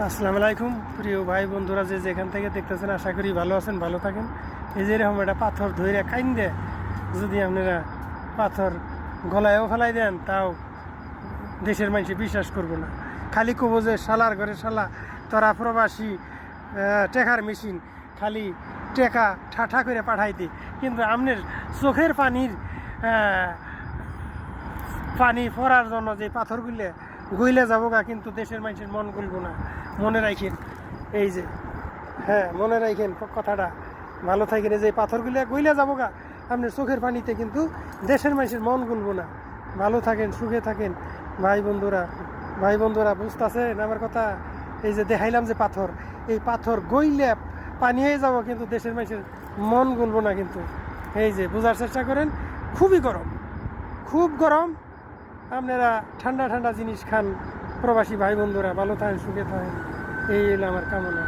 আসসালামু আলাইকুম প্রিয় ভাই বন্ধুরা, যেখান থেকে দেখতেছেন আশা করি ভালো আছেন, ভালো থাকেন। এই যে এরকম একটা পাথর ধরে কাইন্দে যদি আপনারা পাথর গলায়ও ফেলাই দেন, তাও দেশের মানুষ বিশ্বাস করবো না। খালি কব যে শালার ঘরে শালা, তোরা প্রবাসী টেকার মেশিন, খালি টেকা ঠাঠা করে পাঠাইতে। কিন্তু আপনার চোখের পানি পড়ার জন্য যে পাথরগুলো গইলে যাবো গা, কিন্তু দেশের মানুষের মন গলব না। মনে রাখেন, এই যে মনে রাখেন কথাটা, ভালো থাকেন। এই যে পাথরগুলো গইলে যাবো গা আপনার চোখের পানিতে, কিন্তু দেশের মানুষের মন গলব না। ভালো থাকেন, সুখে থাকেন ভাই বন্ধুরা বুঝতেছেন আমার কথা? এই যে দেখাইলাম যে পাথর, এই পাথর গইলে পানি হয়ে যাবো, কিন্তু দেশের মানুষের মন গলব না। কিন্তু এই যে বোঝার চেষ্টা করেন, খুবই গরম, খুব গরম। আপনারা ঠান্ডা ঠান্ডা জিনিস খান। প্রবাসী ভাই বন্ধুরা ভালো থাকেন, সুখে থাকেন, এই হলো আমার কামনা।